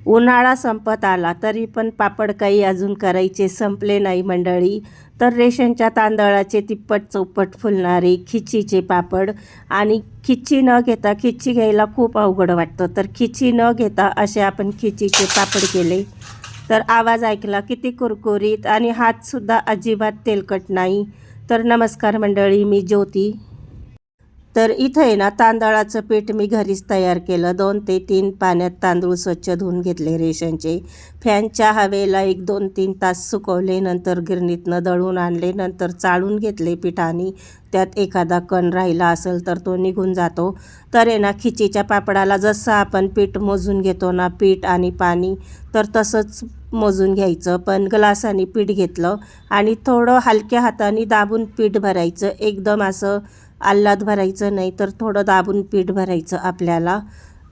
उन्हाळा संपत आला तरी पण पापड काही अजून करायचे संपले नाही मंडळी. तर रेशनच्या तांदळाचे तिप्पट चौपट फुलणारे खिचीचे पापड. आणि खिची न घेता, खिची घ्यायला खूप अवघड वाटतं, तर खिची न घेता असे आपण खिचीचे पापड केले. तर आवाज ऐकला किती कुरकुरीत, आणि हातसुद्धा अजिबात तेलकट नाही. तर नमस्कार मंडळी, मी ज्योती. तर इथं आहे ना, तांदळाचं पीठ मी घरीच तयार केलं. 2 ते 3 पाण्यात तांदूळ स्वच्छ धुवून घेतले रेशनचे. फॅनच्या हवेला 1-2-3 तास सुकवले. नंतर गिरणीतनं दळून आणले. नंतर चाळून घेतले पिठाने. त्यात एखादा कण राहिला असेल तर तो निघून जातो. तर आहे ना, खिचीच्या पापडाला जसं आपण पीठ मोजून घेतो ना, पीठ आणि पाणी, तर तसंच मोजून घ्यायचं. पण ग्लासाने पीठ घेतलं आणि थोडं हलक्या हाताने दाबून पीठ भरायचं. एकदम असं आल्लाद भरायचं नाही, तर थोडं दाबून पीठ भरायचं आपल्याला.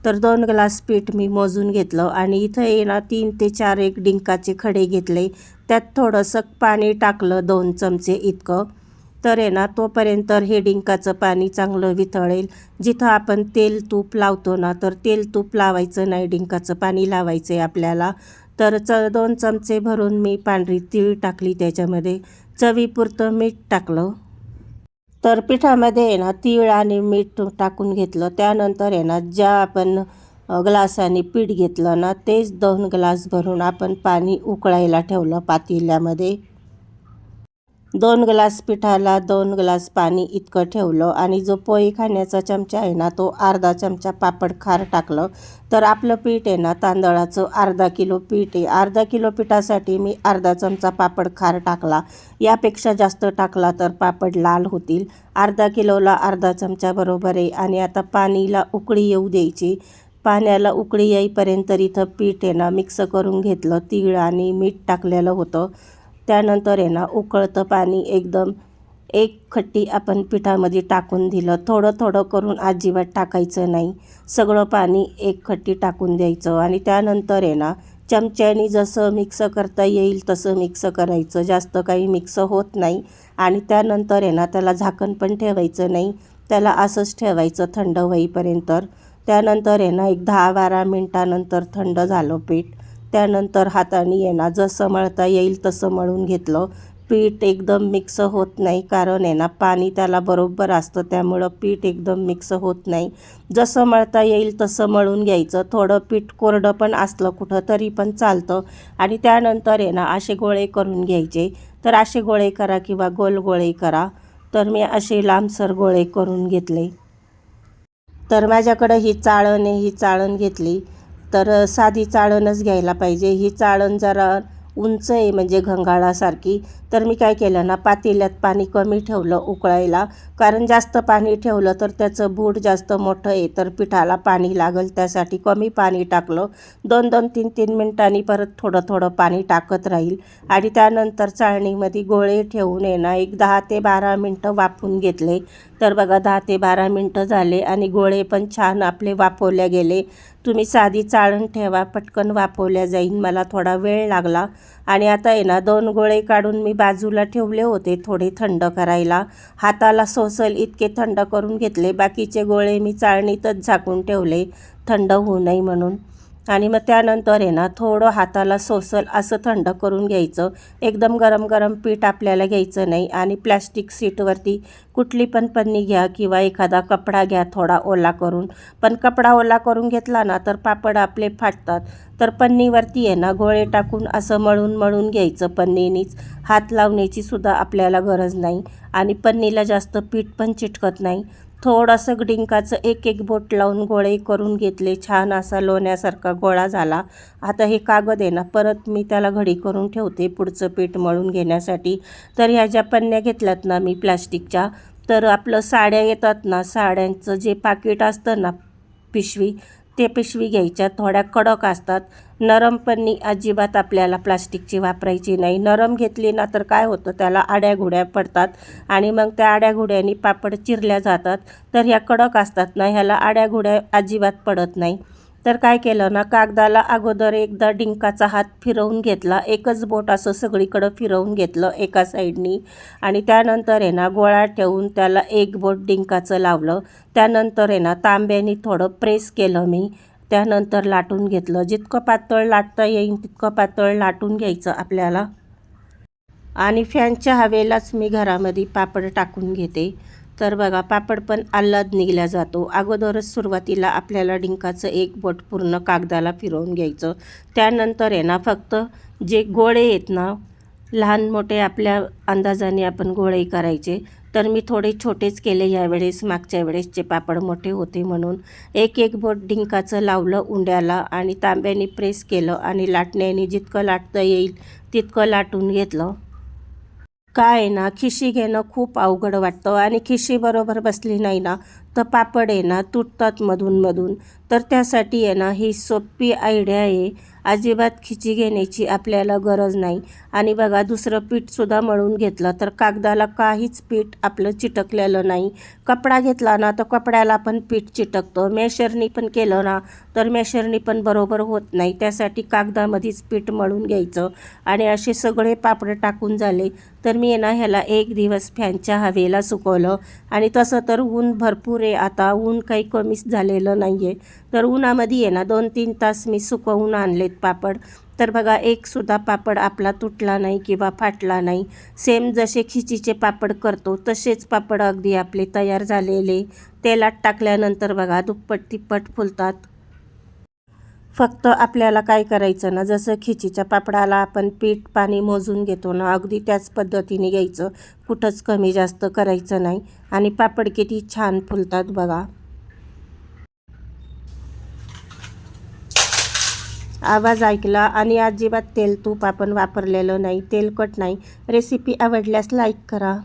तर 2 ग्लास पीठ मी मोजून घेतलं. आणि इथं आहे ना, 3 ते 4 एक डिंकाचे खडे घेतले. त्यात थोडंसं पाणी टाकलं, 2 चमचे इतकं. तर आहे ना, तोपर्यंत हे डिंकाचं पाणी चांगलं वितळेल. जिथं आपण तेल तूप लावतो ना, तर तेल तूप लावायचं नाही, डिंकाचं पाणी लावायचं आहे आपल्याला. तर 2 चमचे भरून मी पांढरी तीळ टाकली त्याच्यामध्ये. चवीपुरतं मीठ टाकलं. तर पिठामध्ये आहे ना, तीळ आणि मीठ टाकून घेतलं. त्यानंतर आहे ना, ज्या आपण ग्लासाने पीठ घेतलं ना, तेच 2 ग्लास भरून आपण पाणी उकळायला ठेवलं पातेल्यामध्ये. 2 ग्लास पिठाला 2 ग्लास पाणी इतकं ठेवलं. आणि जो पोळी खाण्याचा चमचा आहे ना, तो अर्धा चमचा पापड खार टाकलं. तर आपलं पीठ आहे ना, तांदळाचं अर्धा किलो पीठ आहे. अर्धा किलो पिठासाठी मी अर्धा चमचा पापड खार टाकला. यापेक्षा जास्त टाकला तर पापड लाल होतील. अर्धा किलोला अर्धा चमचा बरोबर आहे. आणि आता पाणीला उकळी येऊ द्यायची. पाण्याला उकळी येईपर्यंत इथं पीठ आहे ना, मिक्स करून घेतलं. तीळ आणि मीठ टाकलेलं होतं. त्यानंतर आहे ना, उकळतं पाणी एकदम एक खट्टी आपण पिठामध्ये टाकून दिलं. थोडं थोडं करून अजिबात टाकायचं नाही, सगळं पाणी एक खट्टी टाकून द्यायचं. आणि त्यानंतर आहे ना, चमच्याने जसं मिक्स करता येईल तसं मिक्स करायचं. जास्त काही मिक्स होत नाही. आणि त्यानंतर आहे ना, त्याला झाकण पण ठेवायचं नाही, त्याला असंच ठेवायचं थंड होईपर्यंत. त्यानंतर आहे ना, एक 10-12 मिनटानंतर थंड झालं पीठ. त्यानंतर हाताने आहे ना, जसं मळता येईल तसं मळून घेतलं. पीठ एकदम मिक्स होत नाही, कारण आहे ना, पाणी त्याला बरोबर असतं, त्यामुळं पीठ एकदम मिक्स होत नाही. जसं मळता येईल तसं मळून घ्यायचं. थोडं पीठ कोरडं पण असलं कुठं तरी पण चालतं. आणि त्यानंतर आहे ना, असे गोळे करून घ्यायचे. तर असे गोळे करा किंवा गोल गोळे करा. तर मी असे लांबसर गोळे करून घेतले. तर माझ्याकडं ही चाळण आहे, ही चाळण घेतली. तर साधी चाळणच घ्यायला पाहिजे. ही चाळण जरा उंच आहे, म्हणजे घंगाळासारखी. तर मी काय केलं ना, पातेल्यात पाणी कमी ठेवलं उकळायला, कारण जास्त पाणी ठेवलं तर त्याचं बूड जास्त मोठं आहे, तर पिठाला पाणी लागेल, त्यासाठी कमी पाणी टाकलं. 2-2, 3-3 मिनटांनी परत थोडं थोडं पाणी टाकत राहील. आणि त्यानंतर चाळणीमध्ये गोळे ठेवून आहे ना, एक 10 ते 12 मिनटं वाफवून घेतले. तर बघा, 10 ते 12 मिनटं झाले आणि गोळे पण छान आपले वाफवल्या गेले. तुम्ही साधी चाळण ठेवा, पटकन वाफवल्या जाईल. मला थोडा वेळ लागला. आणि आता आहे ना, 2 गोळे काढून मी बाजूला ठेवले होते थोडे थंड करायला. हाताला सोसल इतके थंड करून घेतले. बाकीचे गोळे मी चाळणीतच झाकून ठेवले, थंड होऊ नये म्हणून. आणि मग त्यानंतर आहे ना, थोडं हाताला सोसल असं थंड करून घ्यायचं. एकदम गरम गरम पीठ आपल्याला घ्यायचं नाही. आणि प्लॅस्टिक सीटवरती कुठली पण पन्नी घ्या किंवा एखादा कपडा घ्या थोडा ओला करून. पण कपडा ओला करून घेतला ना, तर पापड आपले फाटतात. तर पन्नीवरती आहे ना, गोळे टाकून असं मळून मळून घ्यायचं पन्नीनीच. हात लावण्याची सुद्धा आपल्याला गरज नाही. आणि पन्नीला जास्त पीठ पण चिटकत नाही. थोडंसं डिंकाचं एक बोट लावून गोळे करून घेतले. छान असा लोण्यासारखा गोळा झाला. आता हे कागद आहे ना, परत मी त्याला घडी करून ठेवते पुढचं पीठ मळून घेण्यासाठी. तर ह्या ज्या पन्न्या घेतल्यात ना मी प्लॅस्टिकच्या, तर आपलं साड्या येतात ना, साड्यांचं जे पाकिट असतं ना, पिशवी, ते पिशवी घ्यायच्या. थोड्या कडक असतात. नरम पन्नी अजिबात आपल्याला प्लास्टिकची वापरायची नाही. नरम घेतली ना, तर काय होतं, त्याला आड्याघुड्या पडतात. आणि मग त्या आड्याघुड्यांनी पापड चिरल्या जातात. तर ह्या कडक असतात ना, ह्याला आड्याघुड्या अजिबात पडत नाही. तर काय केलं ना, कागदाला अगोदर एकदा डिंकाचा हात फिरवून घेतला. एकच बोट असं सगळीकडं फिरवून घेतलं एका साईडनी. आणि त्यानंतर आहे ना, गोळा ठेवून त्याला एक बोट डिंकाचं लावलं. त्यानंतर आहे ना, तांब्याने थोडं प्रेस केलं मी. त्यानंतर लाटून घेतलं. जितकं पातळ लाटता येईल तितकं पातळ लाटून घ्यायचं आपल्याला. आणि फॅनच्या हवेलाच मी घरामध्ये पापड टाकून घेते. तर बघा पापड पण आल्लाद निघला जातो. अगोदरच सुरुवातीला आपल्याला डिंकाचं एक बोट पूर्ण कागदाला फिरवून घ्यायचं. त्यानंतर आहे ना फक्त जे गोळे आहेत ना, लहान मोठे आपल्या अंदाजाने आपण गोळे करायचे. तर मी थोडे छोटेच केले यावेळेस, मागच्या वेळेसचे पापड मोठे होते म्हणून. एक एक बोट डिंकाचं लावलं उंड्याला आणि तांब्याने प्रेस केलं आणि लाटण्याने जितकं लाटता येईल तितकं लाटून घेतलं. काय आहे ना, खिशी घेणं खूप अवघड वाटतं आणि खिशी बरोबर बसली नाही ना तर पापड आहे ना तुटतात मधून. तर त्यासाठी आहे ना ही सोपी आयडिया आहे. अजिबात खिची घेण्याची आपल्याला गरज नाही. आणि बघा दुसरं पीठसुद्धा मळून घेतलं तर कागदाला काहीच पीठ आपलं चिटकलेलं नाही. कपडा घेतला ना तर कपड्याला पण पीठ चिटकतं. मेशरनी पण केलं ना तर मेशरनी पण बरोबर होत नाही. त्यासाठी कागदामध्येच पीठ मळून घ्यायचं. आणि असे सगळे पापड टाकून झाले तर मी ना ह्याला एक दिवस फॅनच्या हवेला सुकवलं. आणि तसं तर ऊन भरपूर आहे आता, ऊन काही कमीच झालेलं नाही आहे. तर उन्हामध्ये आहे ना 2-3 तास मी सुकवून आणलेत पापड. तर बघा एकसुद्धा पापड आपला तुटला नाही किंवा फाटला नाही. सेम जसे खिचीचे पापड करतो तसेच पापड अगदी आपले तयार झालेले. तेलात टाकल्यानंतर बघा दुप्पट तिप्पट फुलतात. फक्त आपल्याला काय करायचं ना, जसं खिचीच्या पापडाला आपण पीठ पाणी मोजून घेतो ना, अगदी त्याच पद्धतीने घ्यायचं. कुठंच कमी जास्त करायचं नाही. आणि पापड किती छान फुलतात बघा. आवाज ऐकला. आणि अजिबात तेल तूप आपण वापरलेलं नाही, तेलकट नाही. रेसिपी आवडल्यास लाईक करा.